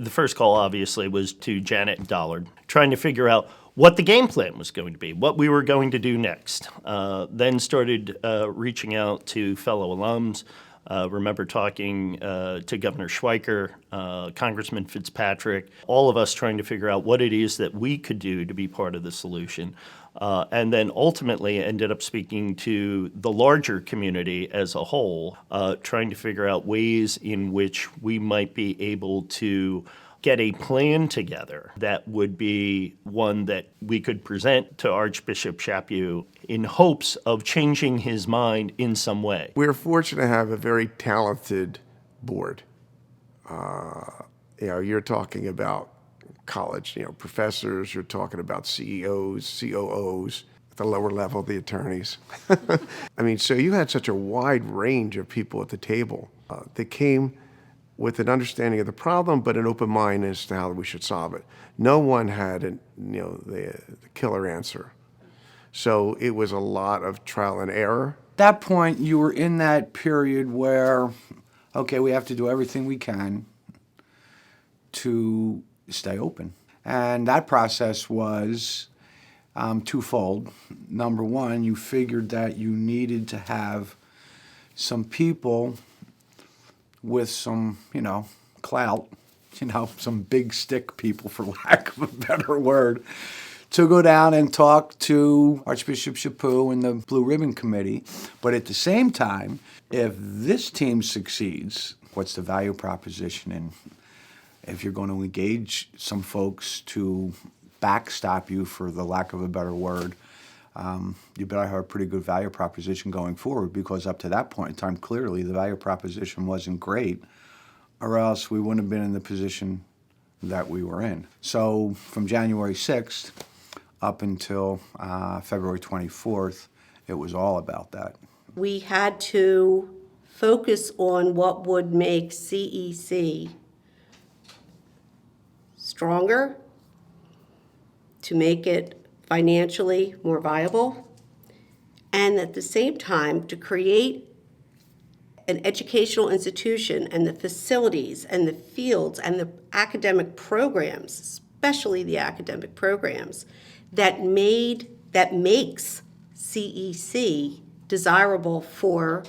The first call, obviously, was to Janet Dollard, trying to figure out what the game plan was going to be, what we were going to do next. Then started reaching out to fellow alums. Remember talking to Governor Schweiker, Congressman Fitzpatrick, all of us trying to figure out what it is that we could do to be part of the solution. And then ultimately ended up speaking to the larger community as a whole, trying to figure out ways in which we might be able to get a plan together that would be one that we could present to Archbishop Chaput in hopes of changing his mind in some way. We're fortunate to have a very talented board. You're talking about college, professors, you're talking about CEOs, COOs, at the lower level, the attorneys. So you had such a wide range of people at the table that came with an understanding of the problem, but an open mind as to how we should solve it. No one had the killer answer. So it was a lot of trial and error. At that point, you were in that period where, okay, we have to do everything we can to stay open. And that process was twofold. Number one, you figured that you needed to have some people with some, clout, some big stick people, for lack of a better word, to go down and talk to Archbishop Chaput and the Blue Ribbon Committee. But at the same time, if this team succeeds, what's the value proposition? And if you're going to engage some folks to backstop you, for the lack of a better word, you better have a pretty good value proposition going forward, because up to that point in time, clearly the value proposition wasn't great, or else we wouldn't have been in the position that we were in. So from January 6th up until February 24th, it was all about that. We had to focus on what would make CEC stronger, to make it financially more viable, and at the same time to create an educational institution and the facilities and the fields and the academic programs, especially the academic programs, that makes CEC desirable for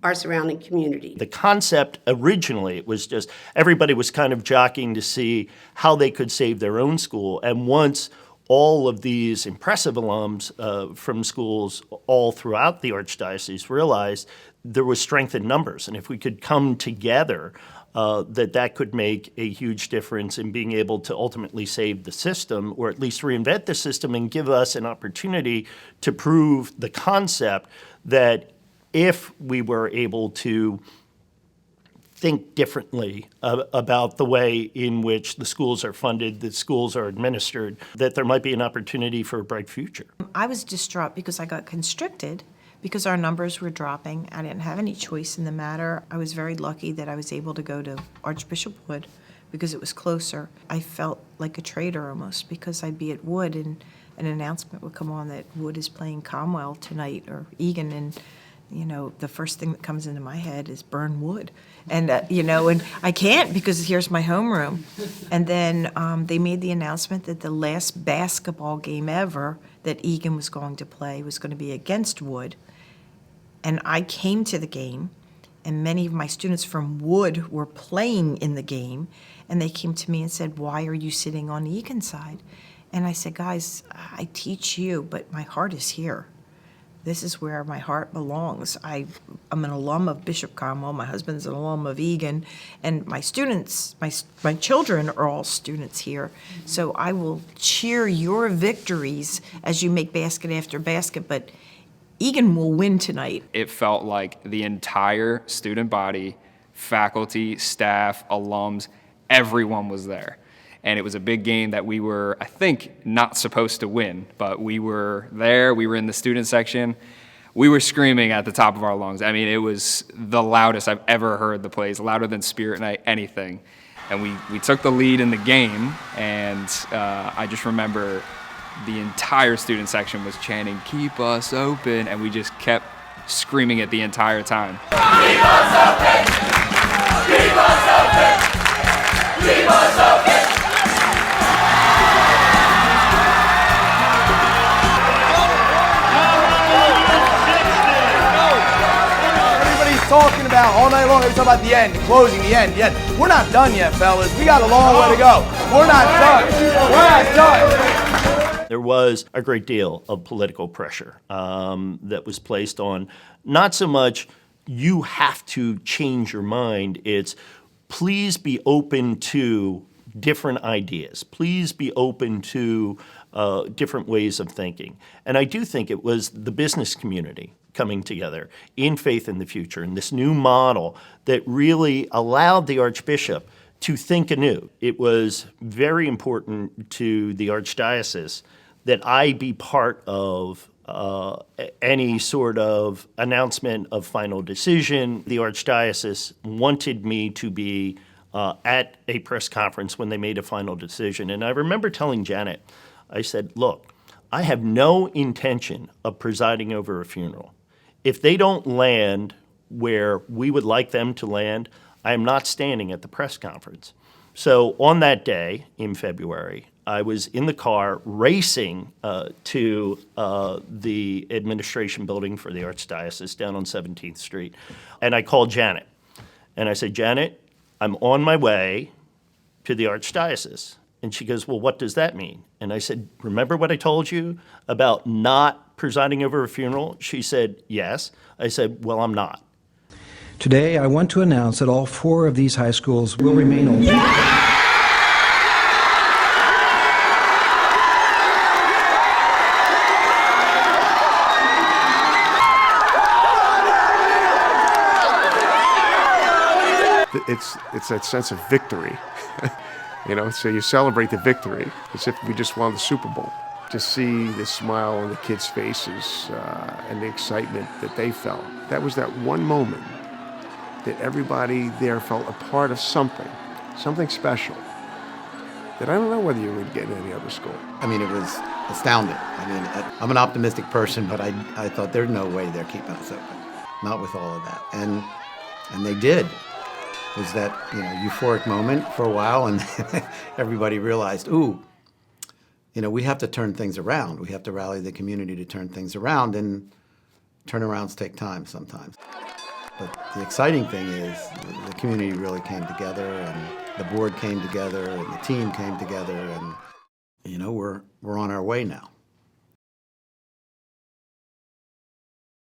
our surrounding community. The concept originally was just everybody was kind of jockeying to see how they could save their own school. And once all of these impressive alums from schools all throughout the Archdiocese realized there was strength in numbers, and if we could come together, that could make a huge difference in being able to ultimately save the system, or at least reinvent the system and give us an opportunity to prove the concept that if we were able to think differently about the way in which the schools are funded, the schools are administered, that there might be an opportunity for a bright future. I was distraught because I got constricted because our numbers were dropping. I didn't have any choice in the matter. I was very lucky that I was able to go to Archbishop Wood because it was closer. I felt like a traitor almost, because I'd be at Wood and an announcement would come on that Wood is playing Comwell tonight, or Egan, and the first thing that comes into my head is burn Wood. And, and I can't, because here's my homeroom. And then they made the announcement that the last basketball game ever that Egan was going to play was going to be against Wood. And I came to the game, and many of my students from Wood were playing in the game, and they came to me and said, "Why are you sitting on Egan's side?" And I said, "Guys, I teach you, but my heart is here. This is where my heart belongs. I'm an alum of Bishop Comwell. My husband's an alum of Egan, and my students, my children are all students here. So I will cheer your victories as you make basket after basket, but Egan will win tonight." It felt like the entire student body, faculty, staff, alums, everyone was there. And it was a big game that we were, I think, not supposed to win, but we were there, we were in the student section, we were screaming at the top of our lungs. I mean, it was the loudest I've ever heard the plays, louder than Spirit Night, anything. And we took the lead in the game, and I just remember the entire student section was chanting, "Keep us open," and we just kept screaming it the entire time. Keep us open! Keep us open! Everybody's talking about all night long. Every time about the end, closing, the end, the end. We're not done yet, fellas. We got a long way to go. We're not done. We're not done. There was a great deal of political pressure that was placed on not so much you have to change your mind, it's please be open to different ideas. Please be open to different ways of thinking. And I do think it was the business community coming together in faith in the future and this new model that really allowed the Archbishop to think anew. It was very important to the Archdiocese that I be part of any sort of announcement of final decision. The Archdiocese wanted me to be at a press conference when they made a final decision. And I remember telling Janet, I said, look, I have no intention of presiding over a funeral. If they don't land where we would like them to land, I am not standing at the press conference. So on that day in February, I was in the car racing to the administration building for the Archdiocese down on 17th Street. And I called Janet. And I said, Janet, I'm on my way to the Archdiocese. And she goes, well, what does that mean? And I said, remember what I told you about not presiding over a funeral? She said, yes. I said, well, I'm not. Today, I want to announce that all 4 of these high schools will remain open. It's that sense of victory, you know. So you celebrate the victory as if we just won the Super Bowl. To see the smile on the kids' faces and the excitement that they felt. That was that one moment that everybody there felt a part of something special that I don't know whether you would get in any other school. I mean, it was astounding. I mean, I'm an optimistic person, but I thought there's no way they're keeping us open. Not with all of that. And they did. It was that, euphoric moment for a while, and everybody realized, ooh, we have to turn things around. We have to rally the community to turn things around, and turnarounds take time sometimes. But the exciting thing is the community really came together, and the board came together, and the team came together, and we're on our way now.